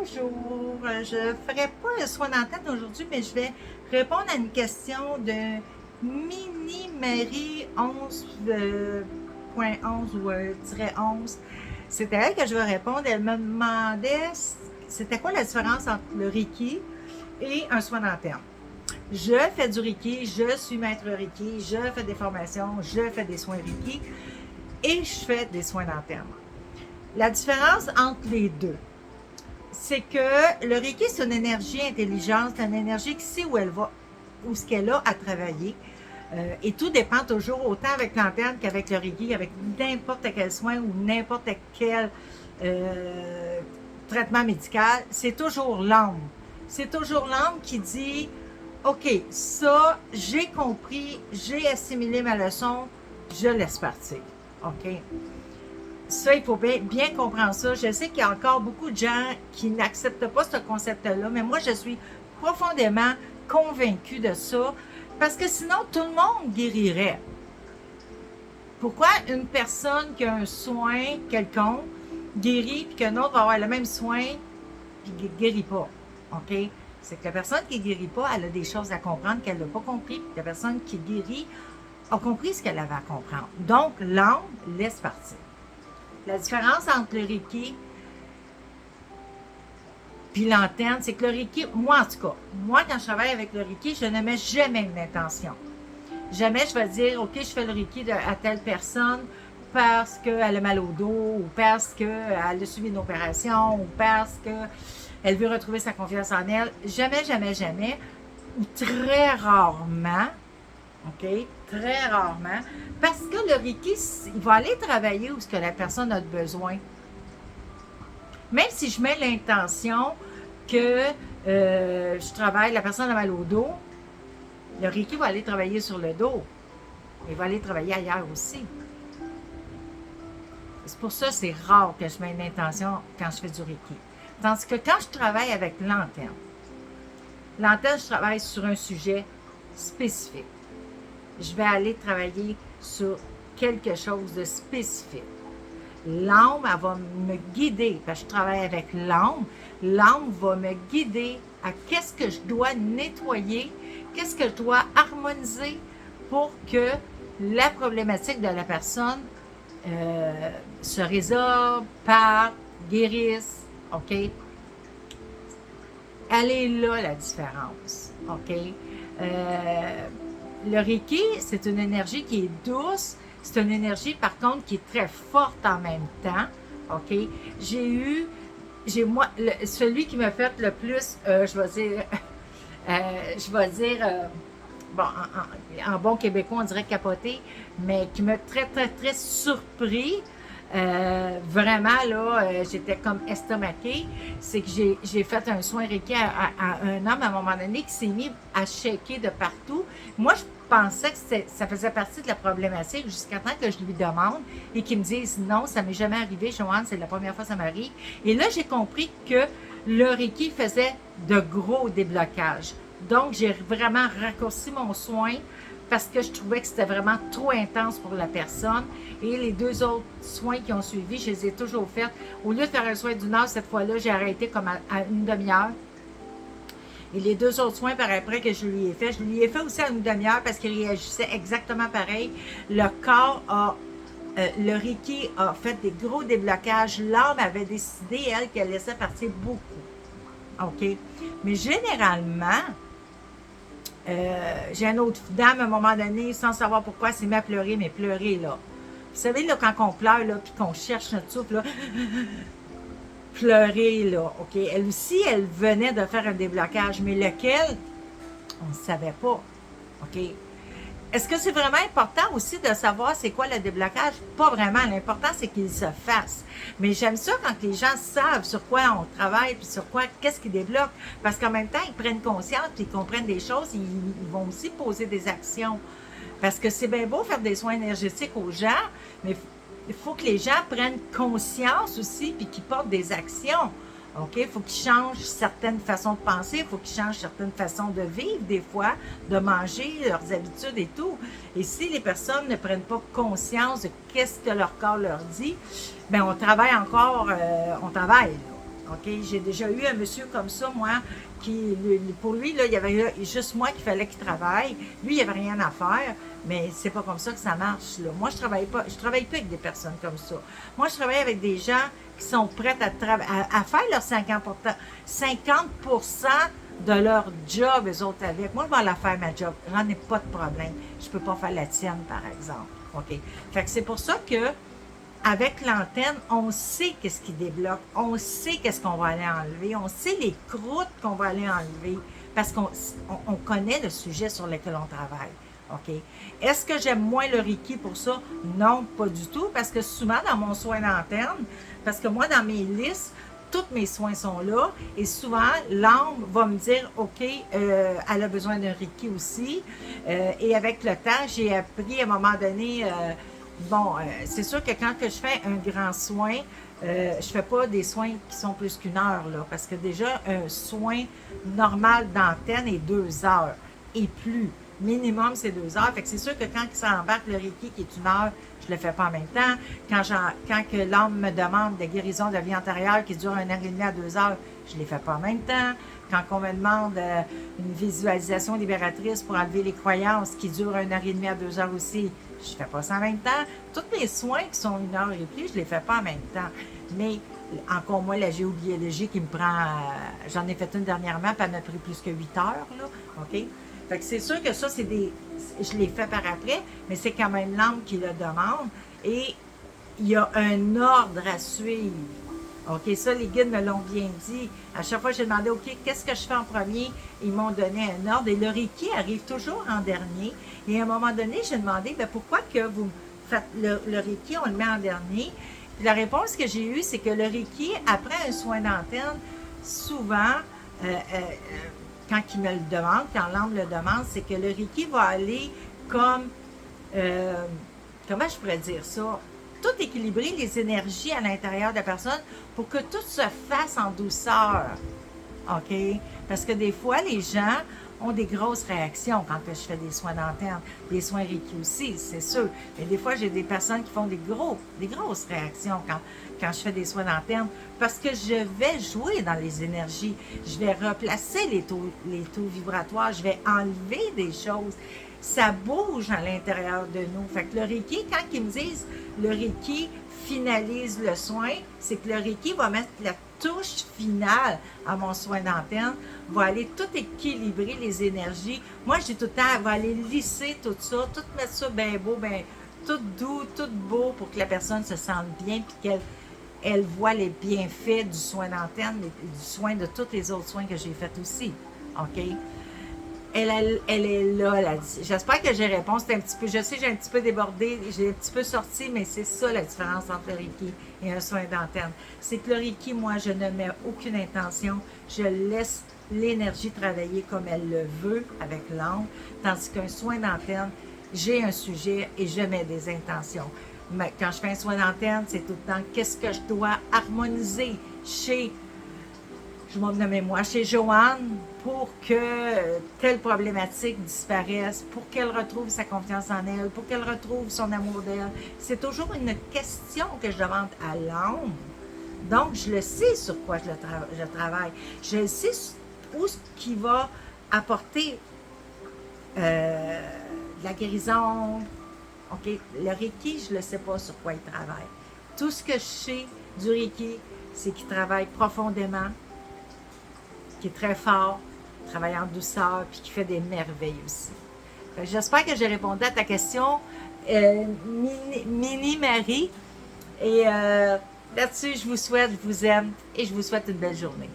Bonjour, je ne ferai pas le soin d'antenne aujourd'hui, mais je vais répondre à une question de Mini Marie 11.11 ou -11. C'était elle que je vais répondre. Elle me demandait c'était quoi la différence entre le Reiki et un soin d'antenne. Je fais du Reiki, je suis maître Reiki, je fais des formations, je fais des soins Reiki et je fais des soins d'antenne. La différence entre les deux, c'est que le Reiki, c'est une énergie intelligente, c'est une énergie qui sait où elle va, où ce qu'elle a à travailler. Et tout dépend toujours, autant avec l'antenne qu'avec le Reiki, avec n'importe quel soin ou n'importe quel traitement médical, c'est toujours l'âme. C'est toujours l'âme qui dit, OK, ça, j'ai compris, j'ai assimilé ma leçon, je laisse partir. OK? Ça, il faut bien comprendre ça. Je sais qu'il y a encore beaucoup de gens qui n'acceptent pas ce concept-là, mais moi, je suis profondément convaincue de ça, parce que sinon, tout le monde guérirait. Pourquoi une personne qui a un soin quelconque guérit, puis qu'un autre va avoir le même soin, puis ne guérit pas? OK? C'est que la personne qui ne guérit pas, elle a des choses à comprendre qu'elle n'a pas compris, puis la personne qui guérit a compris ce qu'elle avait à comprendre. Donc, l'âme laisse partir. La différence entre le Reiki puis l'antenne, c'est que le Reiki, moi en tout cas, moi quand je travaille avec le Reiki, je ne mets jamais une intention. Jamais je vais dire, OK, je fais le Reiki à telle personne parce qu'elle a mal au dos, ou parce qu'elle a subi une opération, ou parce qu'elle veut retrouver sa confiance en elle. Jamais, jamais, jamais, ou très rarement, OK? Très rarement. Parce que le Reiki, il va aller travailler où ce que la personne a besoin. Même si je mets l'intention que je travaille, la personne a mal au dos, le Reiki va aller travailler sur le dos. Il va aller travailler ailleurs aussi. C'est pour ça que c'est rare que je mets une intention quand je fais du Reiki. Tandis que quand je travaille avec l'antenne, je travaille sur un sujet spécifique. Je vais aller travailler sur quelque chose de spécifique. L'âme, elle va me guider, parce que je travaille avec l'âme. L'âme va me guider à qu'est-ce que je dois nettoyer, qu'est-ce que je dois harmoniser pour que la problématique de la personne se résorbe, parte, guérisse. OK? Elle est là, la différence. OK? Le Reiki, c'est une énergie qui est douce. C'est une énergie, par contre, qui est très forte en même temps. OK? Celui qui m'a fait le plus, bon, en bon québécois, on dirait capoté, mais qui m'a très, très, très surpris. Vraiment, là, j'étais comme estomaquée. C'est que j'ai fait un soin Reiki à un homme à un moment donné qui s'est mis à shaker de partout. Moi, je pensais que ça faisait partie de la problématique jusqu'à temps que je lui demande et qu'il me dise non, ça m'est jamais arrivé, Joanne, c'est la première fois que ça m'arrive. Et là, j'ai compris que le Reiki faisait de gros déblocages. Donc, j'ai vraiment raccourci mon soin parce que je trouvais que c'était vraiment trop intense pour la personne. Et les deux autres soins qui ont suivi, je les ai toujours faits. Au lieu de faire un soin d'une heure, cette fois-là, j'ai arrêté comme à une demi-heure. Et les deux autres soins, par après que je lui ai fait aussi à une demi-heure parce qu'il réagissait exactement pareil. Le corps le Reiki a fait des gros déblocages. L'âme avait décidé, elle, qu'elle laissait partir beaucoup. OK? Mais généralement, j'ai une autre dame, à un moment donné, sans savoir pourquoi, elle s'est mise à pleurer, mais pleurer, là. Vous savez, là, quand on pleure, là, puis qu'on cherche notre souffle, là, pleurer, là, OK? Elle aussi, elle venait de faire un déblocage, mais lequel, on ne savait pas, OK? Est-ce que c'est vraiment important aussi de savoir c'est quoi le déblocage? Pas vraiment. L'important, c'est qu'il se fasse. Mais j'aime ça quand les gens savent sur quoi on travaille, puis sur quoi, qu'est-ce qu'ils débloquent. Parce qu'en même temps, ils prennent conscience, puis ils comprennent des choses, ils vont aussi poser des actions. Parce que c'est bien beau faire des soins énergétiques aux gens, mais il faut que les gens prennent conscience aussi, puis qu'ils portent des actions. OK? Il faut qu'ils changent certaines façons de penser, il faut qu'ils changent certaines façons de vivre, des fois, de manger, leurs habitudes et tout. Et si les personnes ne prennent pas conscience de qu'est-ce que leur corps leur dit, bien, on travaille encore, on travaille, là. OK? J'ai déjà eu un monsieur comme ça, moi, pour lui, là, il y avait juste moi qu'il fallait qu'il travaille. Lui, il n'y avait rien à faire, mais c'est pas comme ça que ça marche, là. Moi, je travaille pas avec des personnes comme ça. Moi, je travaille avec des gens qui sont prêts à faire leurs 50% de leur job, eux autres, avec. Moi, je vais aller faire ma job. J'en ai pas de problème. Je peux pas faire la tienne, par exemple. OK? Fait que c'est pour ça que avec l'antenne, on sait qu'est-ce qui débloque, on sait qu'est-ce qu'on va aller enlever, on sait les croûtes qu'on va aller enlever, parce qu'on connaît le sujet sur lequel on travaille. OK? Est-ce que j'aime moins le Reiki pour ça? Non, pas du tout, parce que souvent dans mon soin d'antenne, parce que moi, dans mes listes, tous mes soins sont là, et souvent, l'âme va me dire, OK, elle a besoin d'un Reiki aussi, et avec le temps, j'ai appris à un moment donné... c'est sûr que quand que je fais un grand soin, je fais pas des soins qui sont plus qu'une heure, là, parce que déjà, un soin normal d'antenne est 2 heures et plus. Minimum, c'est 2 heures. Fait que c'est sûr que quand ça embarque le Reiki qui est 1 heure, je le fais pas en même temps. Quand que l'âme me demande des guérisons de vie antérieure qui durent 1 heure et demie à 2 heures, je les fais pas en même temps. Quand on me demande une visualisation libératrice pour enlever les croyances qui durent 1 heure et demie à 2 heures aussi, je fais pas ça en même temps. Tous mes soins qui sont 1 heure et plus, je les fais pas en même temps. Mais encore moins la géobiologie qui me prend... j'en ai fait une dernièrement, puis elle m'a pris plus que 8 heures, là. OK? Fait que c'est sûr que ça, je l'ai fait par après, mais c'est quand même l'âme qui le demande. Et il y a un ordre à suivre. OK, ça, les guides me l'ont bien dit. À chaque fois, j'ai demandé, OK, qu'est-ce que je fais en premier? Ils m'ont donné un ordre. Et le Reiki arrive toujours en dernier. Et à un moment donné, j'ai demandé, bien, pourquoi que vous faites le Reiki, on le met en dernier? Puis la réponse que j'ai eue, c'est que le Reiki, après un soin d'antenne, souvent, quand ils me le demandent, quand l'âme le demande, c'est que le Reiki va aller comme, comment je pourrais dire ça? Tout équilibrer les énergies à l'intérieur de la personne pour que tout se fasse en douceur. OK? Parce que des fois, les gens ont des grosses réactions quand je fais des soins d'antenne, des soins Reiki aussi, c'est sûr. Mais des fois, j'ai des personnes qui font des grosses réactions quand je fais des soins d'antenne parce que je vais jouer dans les énergies. Je vais replacer les taux vibratoires, je vais enlever des choses. Ça bouge à l'intérieur de nous. Fait que le Reiki, quand ils me disent le Reiki finalise le soin, c'est que le Reiki va mettre la touche finale à mon soin d'antenne, va aller tout équilibrer les énergies. Moi, je dis tout le temps, elle va aller lisser tout ça, tout mettre ça bien beau, bien, tout doux, tout beau pour que la personne se sente bien puis qu'elle voit les bienfaits du soin d'antenne et du soin de tous les autres soins que j'ai faits aussi. OK? Elle est là. J'espère que j'ai répondu. Un petit peu, je sais, j'ai un petit peu débordé, j'ai un petit peu sorti, mais c'est ça la différence entre le Reiki et un soin d'antenne. C'est que le Reiki, moi, je ne mets aucune intention. Je laisse l'énergie travailler comme elle le veut avec l'âme, tandis qu'un soin d'antenne, j'ai un sujet et je mets des intentions. Mais quand je fais un soin d'antenne, c'est tout le temps qu'est-ce que je dois harmoniser je vais me nommer moi, chez Joanne, pour que telle problématique disparaisse, pour qu'elle retrouve sa confiance en elle, pour qu'elle retrouve son amour d'elle. C'est toujours une question que je demande à l'âme. Donc, je le sais sur quoi je travaille. Je sais où ce qui va apporter de la guérison. OK, le Reiki, je ne le sais pas sur quoi il travaille. Tout ce que je sais du Reiki, c'est qu'il travaille profondément, qui est très fort, travaille en douceur, puis qui fait des merveilles aussi. J'espère que j'ai répondu à ta question, Mini Marie. Et là-dessus, je vous souhaite, je vous aime et je vous souhaite une belle journée.